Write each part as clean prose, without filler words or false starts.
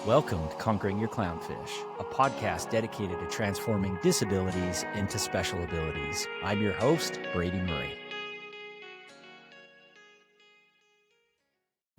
Welcome to Conquering Your Clownfish, a podcast dedicated to transforming disabilities into special abilities. I'm your host, Brady Murray.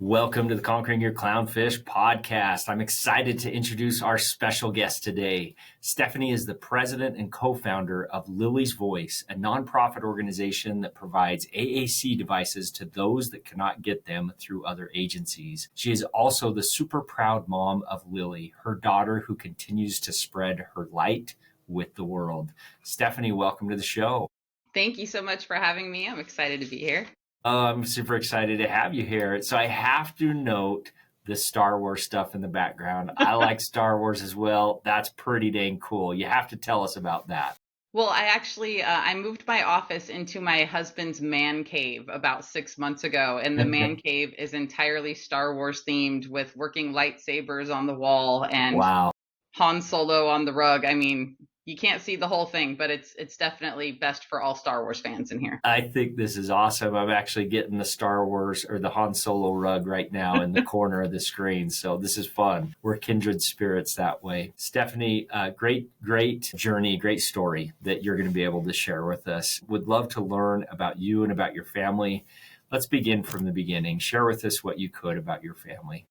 Welcome to the Conquering Your Clownfish podcast. I'm excited to introduce our special guest today. Stefanie is the president and co-founder of Lily's Voice, a nonprofit organization that provides AAC devices to those that cannot get them through other agencies. She is also the super proud mom of Lily, her daughter who continues to spread her light with the world. Stefanie, welcome to the show. Thank you so much for having me. I'm excited to be here. I'm super excited to have you here. So I have to note the Star Wars stuff in the background. I like Star Wars as well. That's pretty dang cool. You have to tell us about that. Well, I moved my office into my husband's man cave about 6 months ago, and the man cave is entirely Star Wars themed with working lightsabers on the wall and Wow. Han Solo on the rug. I mean, you can't see the whole thing, but it's definitely best for all Star Wars fans in here. I think this is awesome. I'm actually getting the Star Wars or the Han Solo rug right now in the corner of the screen. So this is fun. We're kindred spirits that way. Stefanie, great journey, great story that you're going to be able to share with us. Would love to learn about you and about your family. Let's begin from the beginning. Share with us what you could about your family.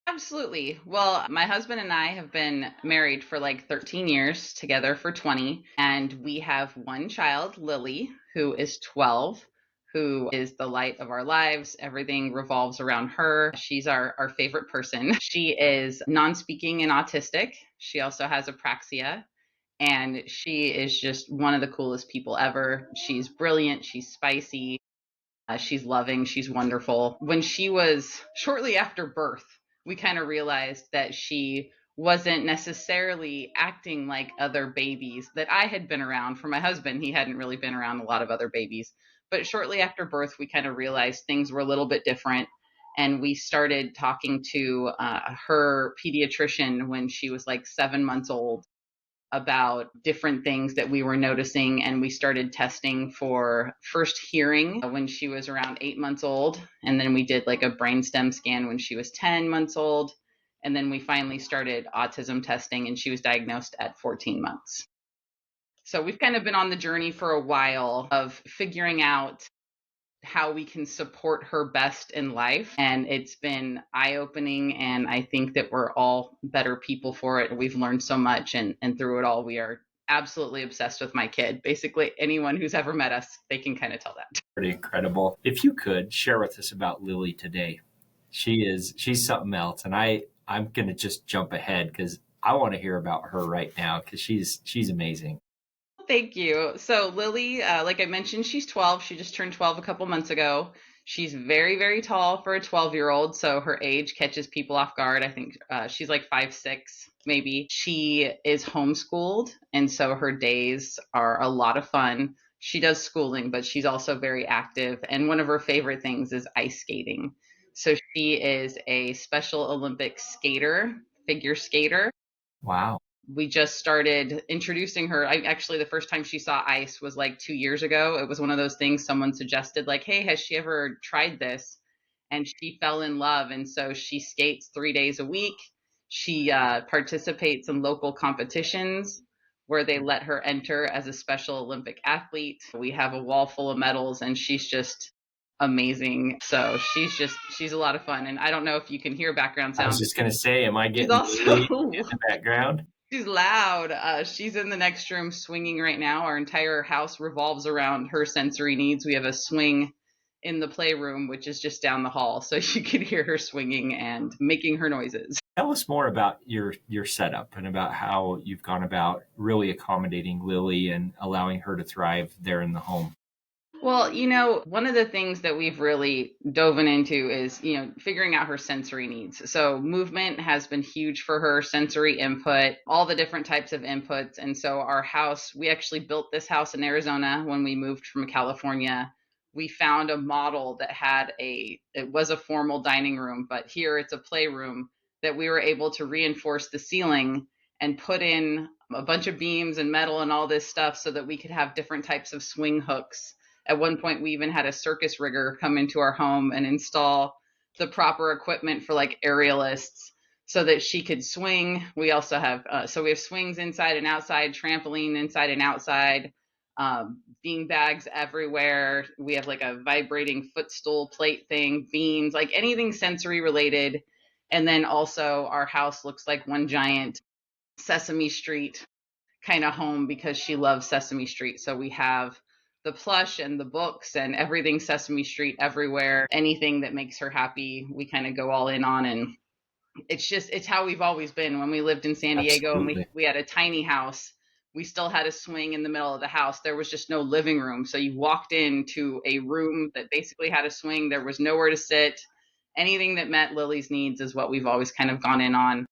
Absolutely. Well, my husband and I have been married for like 13 years, together for 20, and we have one child, Lily, who is 12, who is the light of our lives. Everything revolves around her. She's our favorite person. She is non-speaking and autistic. She also has apraxia, and she is just one of the coolest people ever. She's brilliant. She's spicy. She's loving. She's wonderful. When she was shortly after birth, we kind of realized that she wasn't necessarily acting like other babies that I had been around. For my husband, he hadn't really been around a lot of other babies. But shortly after birth, we kind of realized things were a little bit different. And we started talking to her pediatrician when she was like 7 months old about different things that we were noticing. And we started testing for first hearing when she was around 8 months old. And then we did like a brainstem scan when she was 10 months old. And then we finally started autism testing, and she was diagnosed at 14 months. So we've kind of been on the journey for a while of figuring out how we can support her best in life. And it's been eye-opening, and I think that we're all better people for it. We've learned so much, and through it all, we are absolutely obsessed with my kid. Basically, anyone who's ever met us, they can kind of tell that. Pretty incredible. If you could share with us about Lily today. She's something else, and I'm going to just jump ahead because I want to hear about her right now because she's amazing. Thank you. So Lily, like I mentioned, she's 12. She just turned 12 a couple months ago. She's very, very tall for a 12-year-old. So her age catches people off guard. I think she's like 5'6", maybe. She is homeschooled, and so her days are a lot of fun. She does schooling, but she's also very active. And one of her favorite things is ice skating. So she is a Special Olympic skater, figure skater. Wow. We just started introducing her. Actually, the first time she saw ice was like 2 years ago. It was one of those things someone suggested, like, hey, has she ever tried this? And she fell in love. And so she skates 3 days a week. She participates in local competitions where they let her enter as a Special Olympic athlete. We have a wall full of medals, and she's just amazing. So she's a lot of fun. And I don't know if you can hear background sound. I was just going to say, am I getting Lily in the background? She's loud. She's in the next room swinging right now. Our entire house revolves around her sensory needs. We have a swing in the playroom, which is just down the hall. So you can hear her swinging and making her noises. Tell us more about your setup and about how you've gone about really accommodating Lily and allowing her to thrive there in the home. Well, one of the things that we've really dove into is, figuring out her sensory needs. So movement has been huge for her, sensory input, all the different types of inputs. And so our house, we actually built this house in Arizona when we moved from California. We found a model that it was a formal dining room, but here it's a playroom that we were able to reinforce the ceiling and put in a bunch of beams and metal and all this stuff so that we could have different types of swing hooks. At one point, we even had a circus rigger come into our home and install the proper equipment for like aerialists so that she could swing. We also have, so we have swings inside and outside, trampoline inside and outside, bean bags everywhere. We have like a vibrating footstool plate thing, beans, like anything sensory related. And then also our house looks like one giant Sesame Street kind of home because she loves Sesame Street. So we have the plush and the books and everything Sesame Street everywhere. Anything that makes her happy, we kind of go all in on. And it's how we've always been. When we lived in San Diego and we had a tiny house, we still had a swing in the middle of the house. There was just no living room. So you walked into a room that basically had a swing. There was nowhere to sit. Anything that met Lily's needs is what we've always kind of gone in on.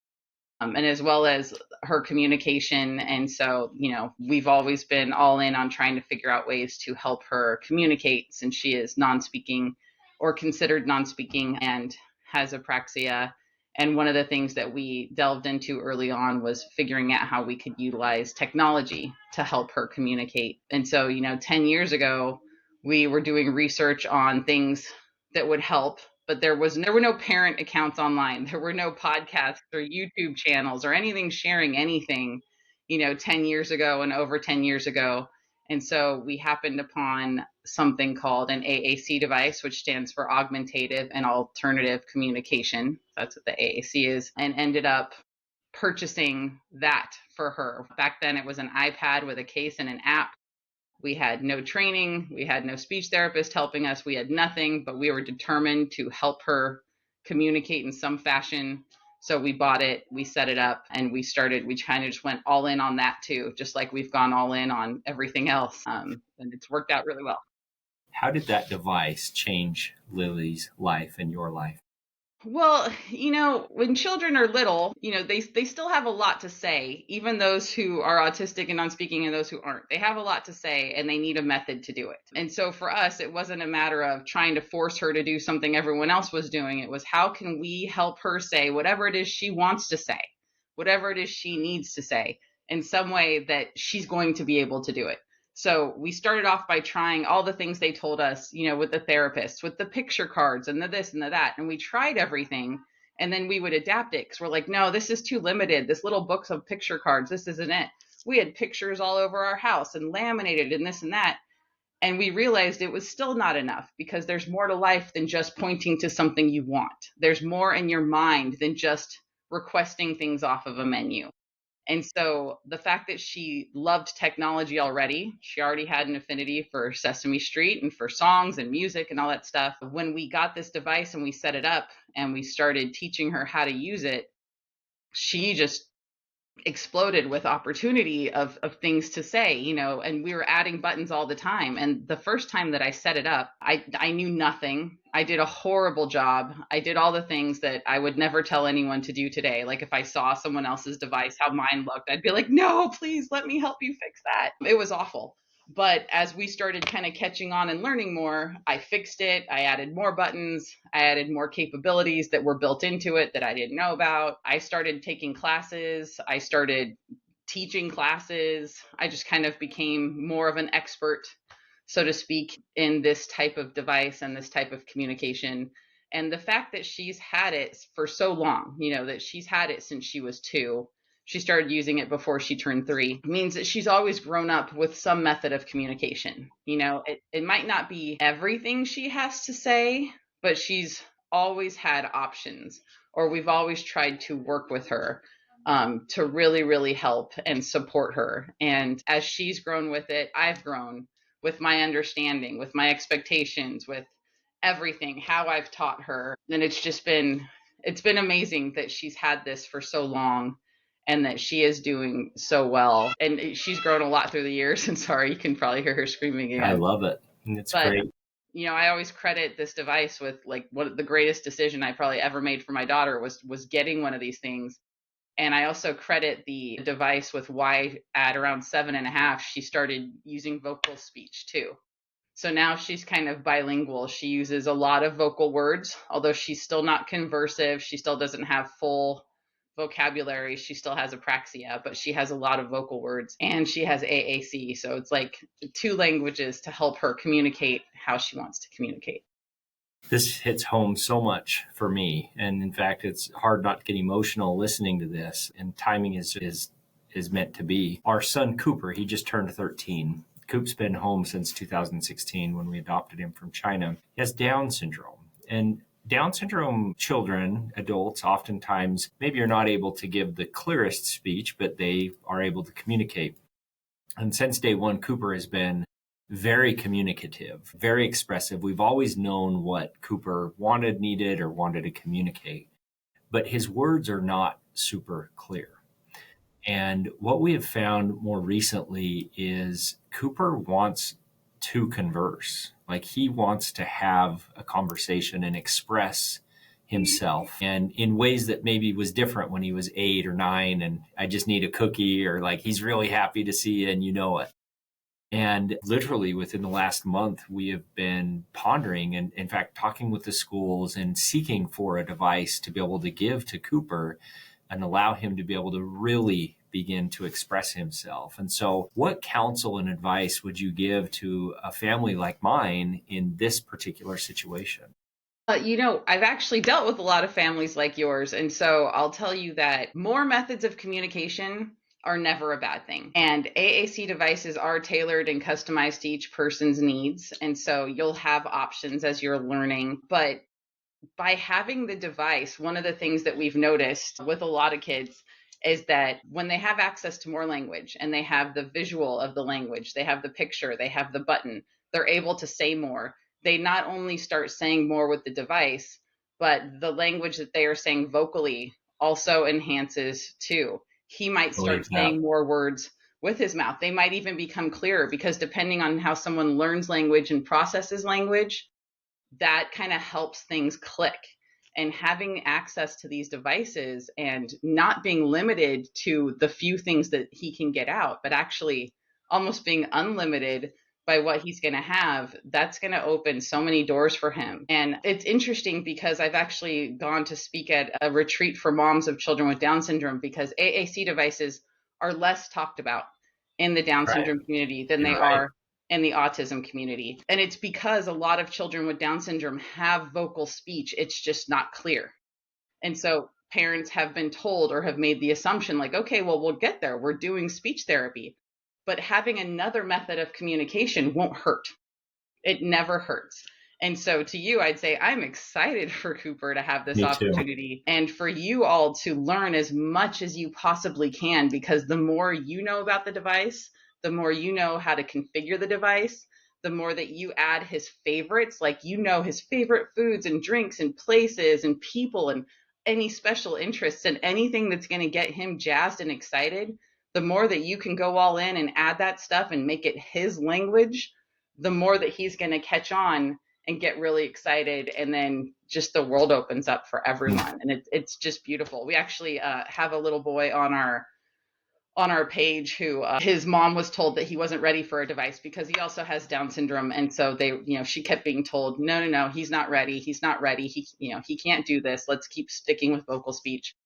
And as well as her communication. And so, we've always been all in on trying to figure out ways to help her communicate, since she is non-speaking or considered non-speaking and has apraxia. And one of the things that we delved into early on was figuring out how we could utilize technology to help her communicate. And so, 10 years ago, we were doing research on things that would help, but there were no parent accounts online. There were no podcasts or YouTube channels or anything sharing anything, 10 years ago and over 10 years ago. And so we happened upon something called an AAC device, which stands for Augmentative and Alternative Communication. That's what the AAC is, and ended up purchasing that for her. Back then it was an iPad with a case and an app. We had no training. We had no speech therapist helping us. We had nothing, but we were determined to help her communicate in some fashion. So we bought it, we set it up, and we kind of just went all in on that too, just like we've gone all in on everything else. And it's worked out really well. How did that device change Lily's life and your life? Well, when children are little, they still have a lot to say, even those who are autistic and non-speaking and those who aren't. They have a lot to say and they need a method to do it. And so for us, it wasn't a matter of trying to force her to do something everyone else was doing. It was, how can we help her say whatever it is she wants to say, whatever it is she needs to say, in some way that she's going to be able to do it. So we started off by trying all the things they told us, with the therapist, with the picture cards and the this and the that. And we tried everything. And then we would adapt it because we're like, no, this is too limited. This little books of picture cards, this isn't it. We had pictures all over our house and laminated and this and that. And we realized it was still not enough, because there's more to life than just pointing to something you want. There's more in your mind than just requesting things off of a menu. And so the fact that she loved technology already, she already had an affinity for Sesame Street and for songs and music and all that stuff. When we got this device and we set it up and we started teaching her how to use it, she just exploded with opportunity of things to say, and we were adding buttons all the time. And the first time that I set it up, I knew nothing. I did a horrible job. I did all the things that I would never tell anyone to do today. Like if I saw someone else's device, how mine looked, I'd be like, no, please let me help you fix that. It was awful. But as we started kind of catching on and learning more, I fixed it. I added more buttons. I added more capabilities that were built into it that I didn't know about. I started taking classes. I started teaching classes. I just kind of became more of an expert, so to speak, in this type of device and this type of communication. And the fact that she's had it for so long, that she's had it since she was 2. She started using it before she turned 3, means that she's always grown up with some method of communication. It might not be everything she has to say, but she's always had options, or we've always tried to work with her to really, really help and support her. And as she's grown with it, I've grown with my understanding, with my expectations, with everything, how I've taught her. And it's been amazing that she's had this for so long and that she is doing so well. And she's grown a lot through the years. And sorry, you can probably hear her screaming again. I love it. It's great. I always credit this device with like what the greatest decision I probably ever made for my daughter was getting one of these things. And I also credit the device with why at around 7.5, she started using vocal speech too. So now she's kind of bilingual. She uses a lot of vocal words, although she's still not conversive. She still doesn't have full vocabulary. She still has apraxia, but she has a lot of vocal words, and she has AAC. So it's like 2 languages to help her communicate how she wants to communicate. This hits home so much for me. And in fact, it's hard not to get emotional listening to this. And timing is meant to be. Our son Cooper, he just turned 13. Coop's been home since 2016 when we adopted him from China. He has Down syndrome. And Down syndrome children, adults, oftentimes maybe are not able to give the clearest speech, but they are able to communicate. And since day one, Cooper has been very communicative, very expressive. We've always known what Cooper wanted, needed, or wanted to communicate, but his words are not super clear. And what we have found more recently is Cooper wants to converse. Like he wants to have a conversation and express himself, and in ways that maybe was different when he was 8 or 9 and I just need a cookie, or like he's really happy to see you and you know it. And literally within the last month, we have been pondering and, in fact, talking with the schools and seeking for a device to be able to give to Cooper and allow him to be able to really begin to express himself. And so, what counsel and advice would you give to a family like mine in this particular situation? I've actually dealt with a lot of families like yours. And so I'll tell you that more methods of communication are never a bad thing. And AAC devices are tailored and customized to each person's needs. And so you'll have options as you're learning. But by having the device, one of the things that we've noticed with a lot of kids is that when they have access to more language and they have the visual of the language, they have the picture, they have the button, they're able to say more. They not only start saying more with the device, but the language that they are saying vocally also enhances too. He might start saying more words with his mouth. They might even become clearer because depending on how someone learns language and processes language, that kind of helps things click. And having access to these devices and not being limited to the few things that he can get out, but actually almost being unlimited by what he's going to have, that's going to open so many doors for him. And it's interesting because I've actually gone to speak at a retreat for moms of children with Down syndrome because AAC devices are less talked about in the Down syndrome community than they are in the autism community. And it's because a lot of children with Down syndrome have vocal speech. It's just not clear. And so parents have been told or have made the assumption like, okay, well, we'll get there. We're doing speech therapy. But having another method of communication won't hurt. It never hurts. And so to you, I'd say I'm excited for Cooper to have this opportunity and for you all to learn as much as you possibly can, because the more you know about the device, the more you know how to configure the device, the more that you add his favorites, like you know his favorite foods and drinks and places and people and any special interests and anything that's going to get him jazzed and excited, the more that you can go all in and add that stuff and make it his language, the more that he's going to catch on and get really excited. And then just the world opens up for everyone. And it's just beautiful. We actually have a little boy on our page who his mom was told that he wasn't ready for a device because he also has Down syndrome. And so she kept being told, no, he's not ready. He's not ready. He can't do this. Let's keep sticking with vocal speech.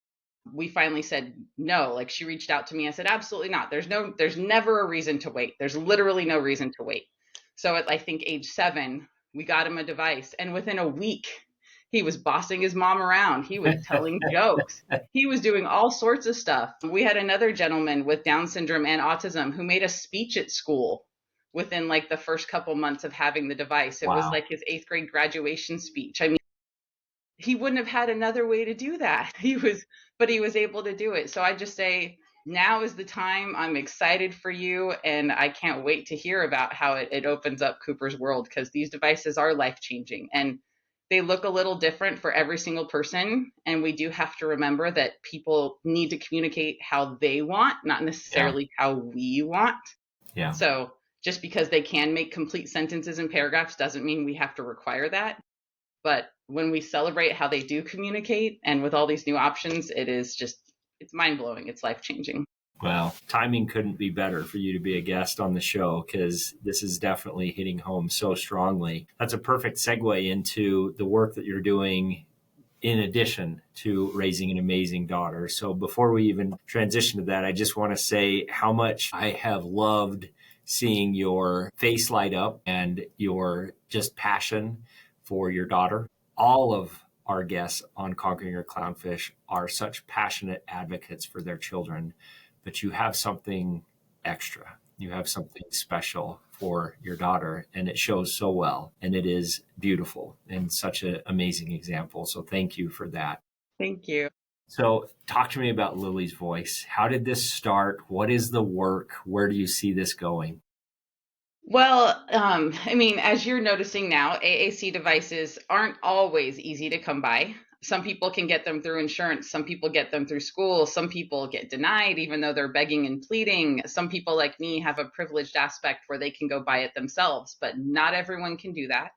We finally said no. Like she reached out to me. I said, absolutely not. There's never a reason to wait. There's literally no reason to wait. So at, I think, age 7, we got him a device. And within a week, he was bossing his mom around. He was telling jokes. He was doing all sorts of stuff. We had another gentleman with Down syndrome and autism who made a speech at school within like the first couple months of having the device. It was like his 8th grade graduation speech. I mean, he wouldn't have had another way to do that. But he was able to do it. So I just say, now is the time. I'm excited for you. And I can't wait to hear about how it opens up Cooper's world, because these devices are life-changing. And they look a little different for every single person. And we do have to remember that people need to communicate how they want, not necessarily how we want. Yeah. So just because they can make complete sentences and paragraphs doesn't mean we have to require that. But when we celebrate how they do communicate and with all these new options, it's mind-blowing. It's life-changing. Well, timing couldn't be better for you to be a guest on the show, because this is definitely hitting home so strongly. That's a perfect segue into the work that you're doing in addition to raising an amazing daughter. So before we even transition to that, I just want to say how much I have loved seeing your face light up and your just passion for your daughter. All of our guests on Conquering Your Clownfish are such passionate advocates for their children, but you have something extra. You have something special for your daughter, and it shows so well, and it is beautiful and such an amazing example. So thank you for that. Thank you. So talk to me about Lily's Voice. How did this start? What is the work? Where do you see this going? Well, I mean, as you're noticing now, AAC devices aren't always easy to come by. Some people can get them through insurance. Some people get them through school. Some people get denied, even though they're begging and pleading. Some people like me have a privileged aspect where they can go buy it themselves, but not everyone can do that.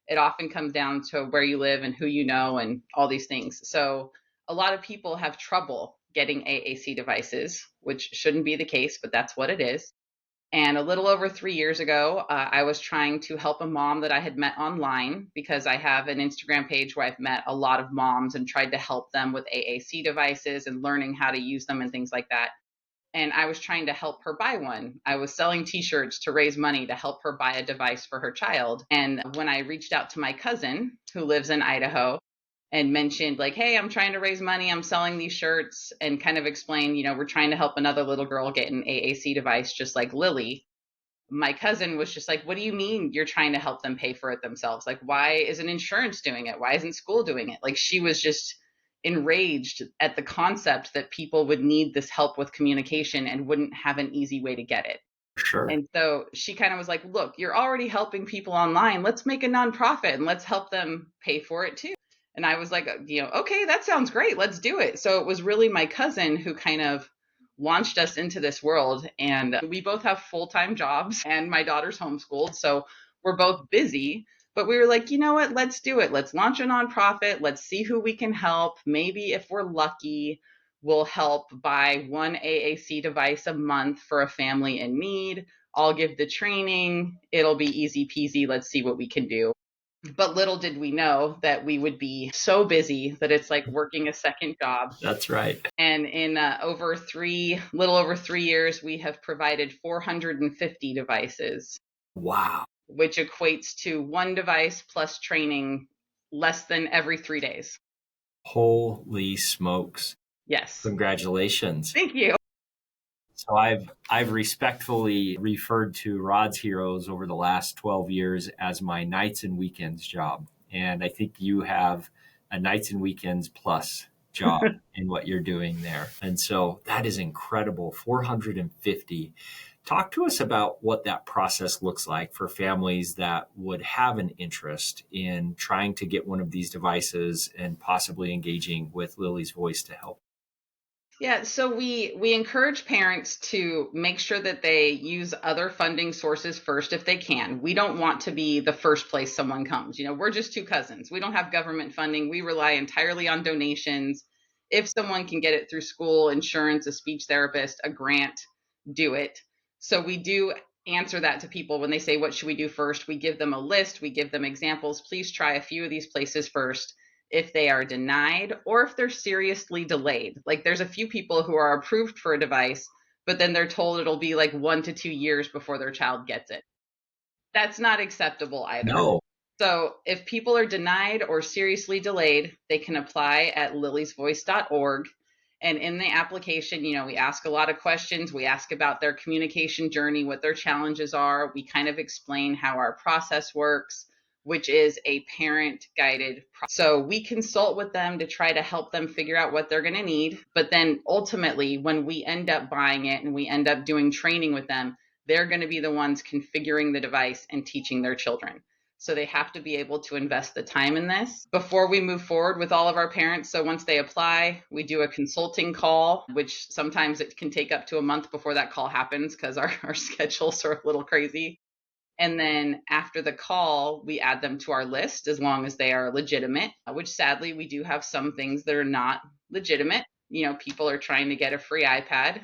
It often comes down to where you live and who you know and all these things. So a lot of people have trouble getting AAC devices, which shouldn't be the case, but that's what it is. And a little over 3 years ago, I was trying to help a mom that I had met online because I have an Instagram page where I've met a lot of moms and tried to help them with AAC devices and learning how to use them and things like that. And I was trying to help her buy one. I was selling t-shirts to raise money to help her buy a device for her child. And when I reached out to my cousin who lives in Idaho and mentioned like, hey, I'm trying to raise money, I'm selling these shirts, and kind of explained, we're trying to help another little girl get an AAC device just like Lily. My cousin was just like, what do you mean you're trying to help them pay for it themselves? Like, why isn't insurance doing it? Why isn't school doing it? Like, she was just enraged at the concept that people would need this help with communication and wouldn't have an easy way to get it. Sure. And so she kind of was like, look, you're already helping people online. Let's make a nonprofit and let's help them pay for it too. And I was like, okay, that sounds great. Let's do it. So it was really my cousin who kind of launched us into this world. And we both have full-time jobs and my daughter's homeschooled. So we're both busy. But we were like, you know what? Let's do it. Let's launch a nonprofit. Let's see who we can help. Maybe if we're lucky, we'll help buy one AAC device a month for a family in need. I'll give the training. It'll be easy peasy. Let's see what we can do. But little did we know that we would be so busy that it's like working a second job. That's right. And in little over 3 years, we have provided 450 devices. Wow. Which equates to one device plus training less than every 3 days. Holy smokes. Yes. Congratulations. Thank you. So I've respectfully referred to Rod's Heroes over the last 12 years as my nights and weekends job. And I think you have a nights and weekends plus job in what you're doing there. And so that is incredible. 450. Talk to us about what that process looks like for families that would have an interest in trying to get one of these devices and possibly engaging with Lily's Voice to help. Yeah, so we encourage parents to make sure that they use other funding sources first if they can. We don't want to be the first place someone comes. We're just two cousins. We don't have government funding. We rely entirely on donations. If someone can get it through school, insurance, a speech therapist, a grant, do it. So we do answer that to people when they say, what should we do first? We give them a list. We give them examples. Please try a few of these places first. If they are denied or if they're seriously delayed. Like there's a few people who are approved for a device, but then they're told it'll be like 1 to 2 years before their child gets it. That's not acceptable either. No. So if people are denied or seriously delayed, they can apply at lilysvoice.org. And in the application, we ask a lot of questions. We ask about their communication journey, what their challenges are. We kind of explain how our process works, which is a parent-guided process. So we consult with them to try to help them figure out what they're going to need. But then ultimately, when we end up buying it and we end up doing training with them, they're going to be the ones configuring the device and teaching their children. So they have to be able to invest the time in this before we move forward with all of our parents. So once they apply, we do a consulting call, which sometimes it can take up to a month before that call happens because our schedules are a little crazy. And then after the call, we add them to our list as long as they are legitimate, which sadly, we do have some things that are not legitimate. People are trying to get a free iPad,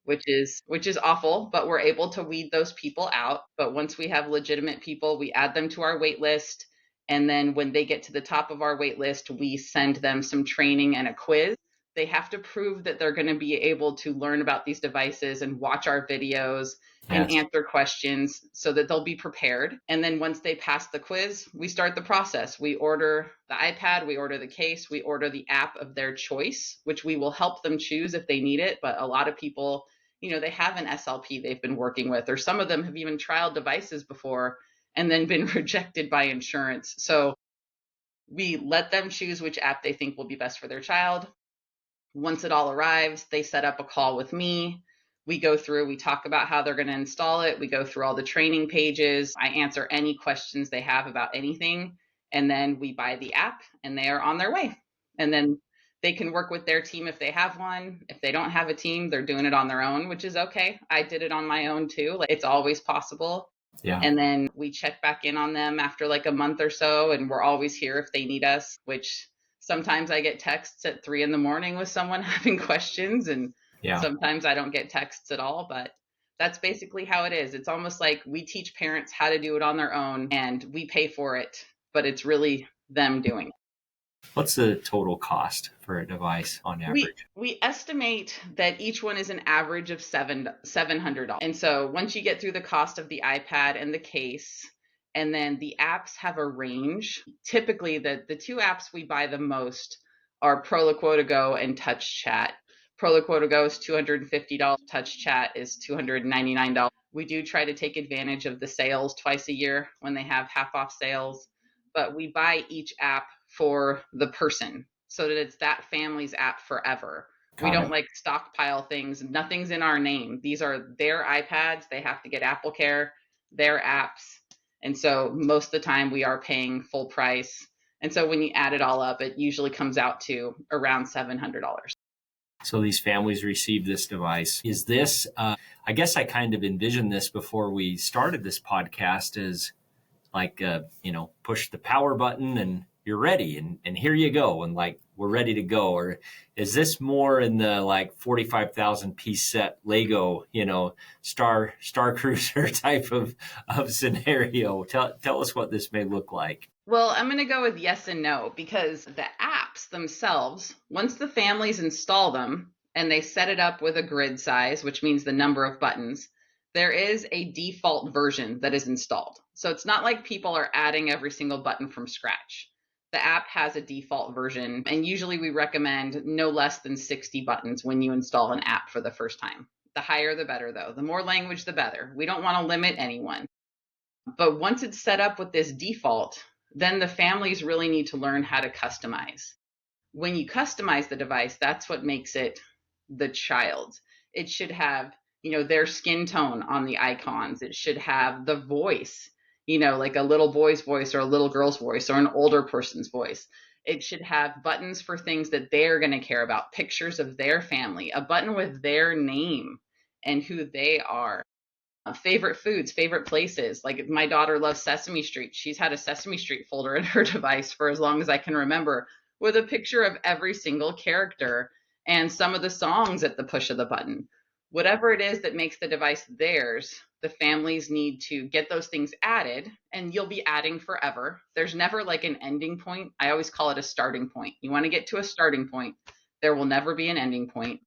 which is awful, but we're able to weed those people out. But once we have legitimate people, we add them to our wait list. And then when they get to the top of our wait list, we send them some training and a quiz They have to prove that they're going to be able to learn about these devices and watch our videos and Yes. answer questions so that they'll be prepared. And then once they pass the quiz, we start the process. We order the iPad, we order the case, we order the app of their choice, which we will help them choose if they need it. But a lot of people, they have an SLP they've been working with, or some of them have even trialed devices before and then been rejected by insurance. So we let them choose which app they think will be best for their child. Once it all arrives, they set up a call with me. We go through, we talk about how they're going to install it. We go through all the training pages. I answer any questions they have about anything. And then we buy the app and they are on their way. And then they can work with their team if they have one. If they don't have a team, they're doing it on their own, which is okay. I did it on my own too. Like, it's always possible. Yeah. And then we check back in on them after like a month or so. And we're always here if they need us, which sometimes I get texts at 3 a.m. with someone having questions, and sometimes I don't get texts at all, but that's basically how it is. It's almost like we teach parents how to do it on their own and we pay for it, but it's really them doing it. What's the total cost for a device on average? We estimate that each one is an average of $700. And so once you get through the cost of the iPad and the case, and then the apps have a range. Typically, the two apps we buy the most are Proloquo Go and Touch Chat. Proloquo Go is $250. Touch Chat is $299. We do try to take advantage of the sales twice a year when they have half off sales, but we buy each app for the person so that it's that family's app forever. We don't like stockpile things. Nothing's in our name. These are their iPads. They have to get Apple Care, their apps. And so most of the time we are paying full price. And so when you add it all up, it usually comes out to around $700. So these families receive this device. Is this, I guess I kind of envisioned this before we started this podcast as like, push the power button and you're ready and here you go. And like, we're ready to go. Or is this more in the like 45,000 piece set Lego, Star Cruiser type of scenario? Tell us what this may look like. Well, I'm going to go with yes and no, because the apps themselves, once the families install them and they set it up with a grid size, which means the number of buttons, there is a default version that is installed. So it's not like people are adding every single button from scratch. The app has a default version, and usually we recommend no less than 60 buttons when you install an app for the first time. The higher, the better, though. The more language, the better. We don't want to limit anyone. But once it's set up with this default, then the families really need to learn how to customize. When you customize the device, that's what makes it the child's. It should have, their skin tone on the icons. It should have the voice, like a little boy's voice or a little girl's voice or an older person's voice. It should have buttons for things that they're going to care about, pictures of their family, a button with their name and who they are. Favorite foods, favorite places. Like my daughter loves Sesame Street. She's had a Sesame Street folder in her device for as long as I can remember, with a picture of every single character and some of the songs at the push of the button. Whatever it is that makes the device theirs, the families need to get those things added, and you'll be adding forever. There's never like an ending point. I always call it a starting point. You want to get to a starting point. There will never be an ending point.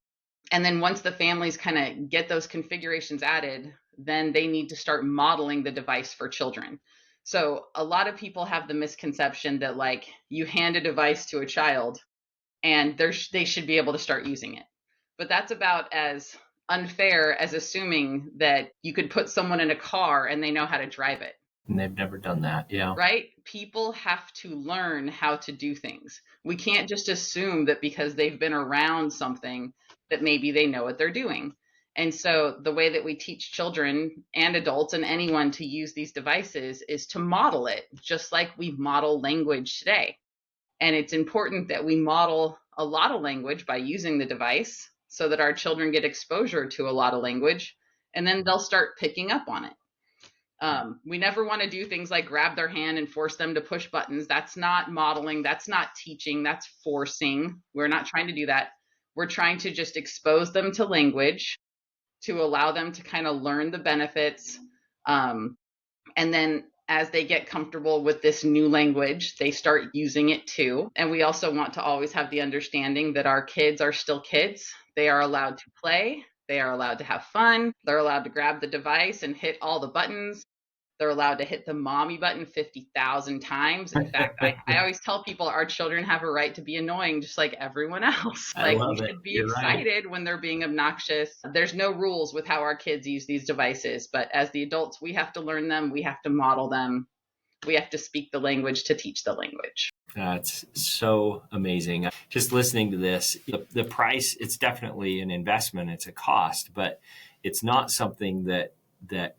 And then once the families kind of get those configurations added, then they need to start modeling the device for children. So a lot of people have the misconception that like you hand a device to a child and they should be able to start using it. But that's about as unfair as assuming that you could put someone in a car and they know how to drive it. And they've never done that. Yeah. Right? People have to learn how to do things. We can't just assume that because they've been around something that maybe they know what they're doing. And so the way that we teach children and adults and anyone to use these devices is to model it, just like we model language today. And it's important that we model a lot of language by using the device so that our children get exposure to a lot of language, and then they'll start picking up on it. We never want to do things like grab their hand and force them to push buttons. That's not modeling. That's not teaching. That's forcing. We're not trying to do that. We're trying to just expose them to language, to allow them to kind of learn the benefits. And then As they get comfortable with this new language, they start using it too. And we also want to always have the understanding that our kids are still kids. They are allowed to play. They are allowed to have fun. They're allowed to grab the device and hit all the buttons. They're allowed to hit the mommy button 50,000 times. In fact, I always tell people our children have a right to be annoying just like everyone else. I Like, we love it. should be You're right. excited when they're being obnoxious. There's no rules with how our kids use these devices, but as the adults, we have to learn them. We have to model them. We have to speak the language to teach the language. That's so amazing. Just listening to this, the price, it's definitely an investment. It's a cost, but it's not something that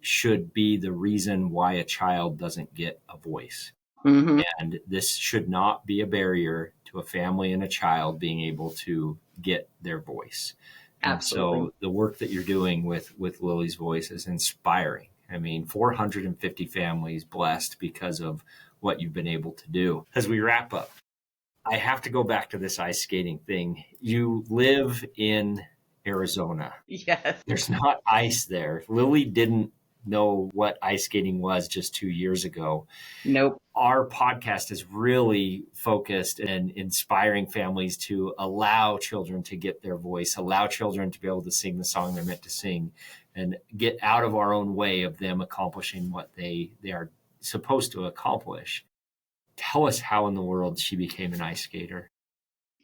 should be the reason why a child doesn't get a voice. Mm-hmm. And this should not be a barrier to a family and a child being able to get their voice. Absolutely. And so the work that you're doing with Lily's Voice is inspiring. I mean, 450 families blessed because of what you've been able to do. As we wrap up, I have to go back to this ice skating thing. You live in Arizona. Yes. There's not ice there. Lily didn't know what ice skating was just 2 years ago. Nope. Our podcast is really focused and inspiring families to allow children to get their voice, allow children to be able to sing the song they're meant to sing, and get out of our own way of them accomplishing what they are supposed to accomplish. Tell us how in the world she became an ice skater.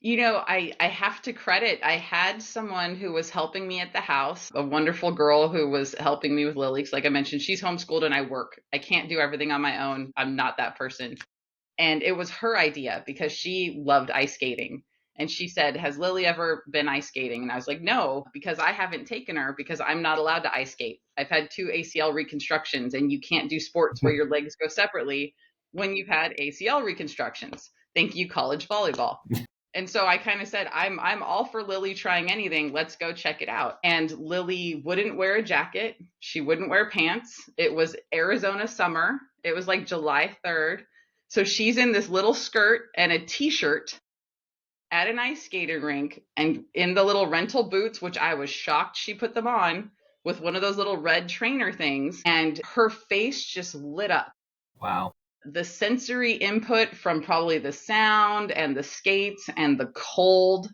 You know, I have to credit, I had someone who was helping me at the house, a wonderful girl who was helping me with Lily. Like I mentioned, she's homeschooled and I work. I can't do everything on my own. I'm not that person. And it was her idea because she loved ice skating. And she said, has Lily ever been ice skating? And I was like, no, because I haven't taken her because I'm not allowed to ice skate. I've had 2 ACL reconstructions and you can't do sports where your legs go separately when you've had ACL reconstructions. Thank you, college volleyball. And so I kind of said, I'm all for Lily trying anything. Let's go check it out. And Lily wouldn't wear a jacket. She wouldn't wear pants. It was Arizona summer. It was like July 3rd. So she's in this little skirt and a t-shirt at an ice skating rink and in the little rental boots, which I was shocked she put them on, with one of those little red trainer things. And her face just lit up. Wow. The sensory input from probably the sound and the skates and the cold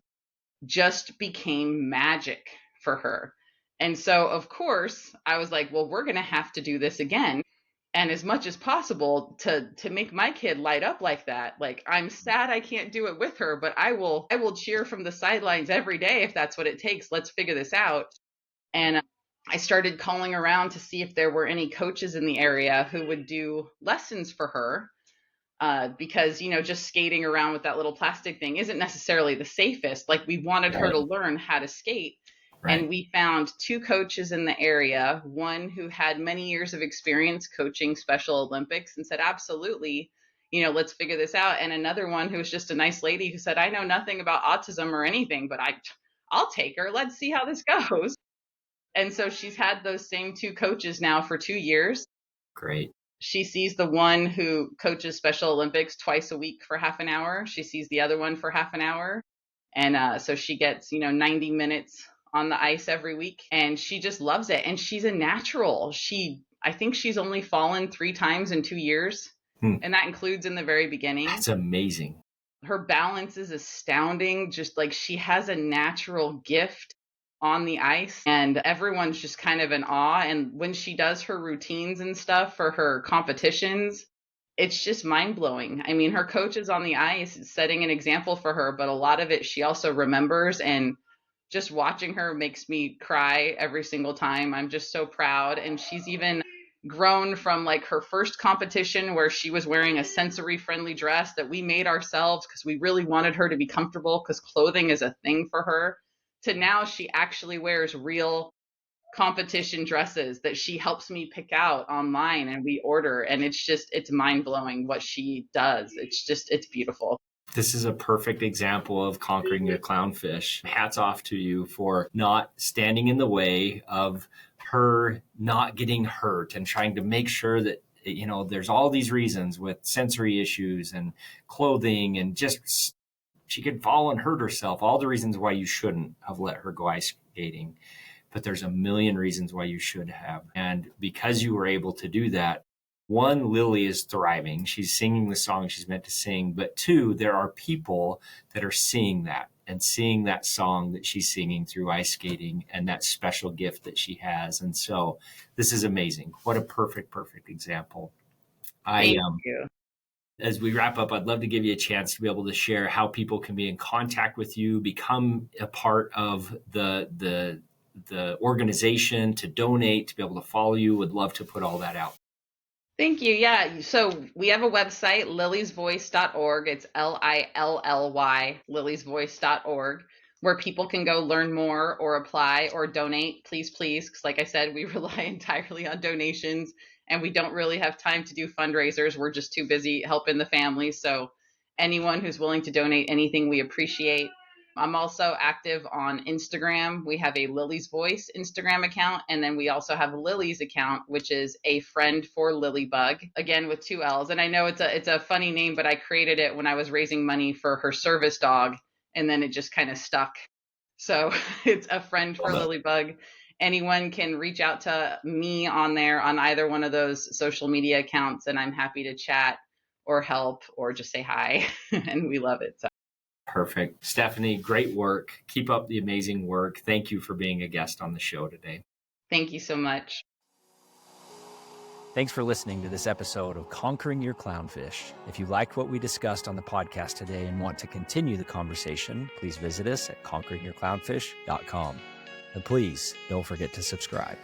just became magic for her. And so, of course, I was like, well, we're going to have to do this again. And as much as possible to make my kid light up like that. Like, I'm sad I can't do it with her, but I will cheer from the sidelines every day if that's what it takes. Let's figure this out. And I started calling around to see if there were any coaches in the area who would do lessons for her. Because, you know, just skating around with that little plastic thing isn't necessarily the safest. Like, we wanted her to learn how to skate. Right. And we found 2 coaches in the area, one who had many years of experience coaching Special Olympics and said, absolutely, you know, let's figure this out. And another one who was just a nice lady who said, I know nothing about autism or anything, but I'll take her. Let's see how this goes. And so she's had those same 2 coaches now for 2 years. Great. She sees the one who coaches Special Olympics twice a week for half an hour. She sees the other one for half an hour. And so she gets, 90 minutes on the ice every week. And she just loves it. And she's a natural. I think she's only fallen 3 times in 2 years. And that includes in the very beginning. That's amazing. Her balance is astounding. Just like, she has a natural gift on the ice and everyone's just kind of in awe. And when she does her routines and stuff for her competitions, it's just mind blowing. I mean, her coach is on the ice setting an example for her, but a lot of it she also remembers, and just watching her makes me cry every single time. I'm just so proud. And she's even grown from like her first competition where she was wearing a sensory friendly dress that we made ourselves because we really wanted her to be comfortable because clothing is a thing for her, to now she actually wears real competition dresses that she helps me pick out online and we order. And it's mind blowing what she does. It's beautiful. This is a perfect example of conquering your clownfish. Hats off to you for not standing in the way of her not getting hurt and trying to make sure that, there's all these reasons with sensory issues and clothing and just she could fall and hurt herself. All the reasons why you shouldn't have let her go ice skating. But there's a million reasons why you should have. And because you were able to do that, One, Lily is thriving. She's singing the song she's meant to sing. But two, there are people that are seeing that and seeing that song that she's singing through ice skating and that special gift that she has. And so this is amazing. What a perfect example. Thank you. As we wrap up, I'd love to give you a chance to be able to share how people can be in contact with you, become a part of the organization, to donate, to be able to follow you. Would love to put all that out. Thank you. Yeah. So we have a website, liliesvoice.org. It's LILLY, liliesvoice.org, where people can go learn more or apply or donate. Please. Because like I said, we rely entirely on donations and we don't really have time to do fundraisers. We're just too busy helping the family. So anyone who's willing to donate anything, we appreciate. I'm also active on Instagram. We have a Lily's Voice Instagram account, and then we also have Lily's account, which is a friend for Lilybug, again with 2 L's. And I know it's a funny name, but I created it when I was raising money for her service dog, and then it just kind of stuck. So it's a friend for Lilybug. Anyone can reach out to me on there on either one of those social media accounts, and I'm happy to chat or help or just say hi. And we love it. So. Perfect. Stefanie, great work. Keep up the amazing work. Thank you for being a guest on the show today. Thank you so much. Thanks for listening to this episode of Conquering Your Clownfish. If you liked what we discussed on the podcast today and want to continue the conversation, please visit us at conqueringyourclownfish.com. And please don't forget to subscribe.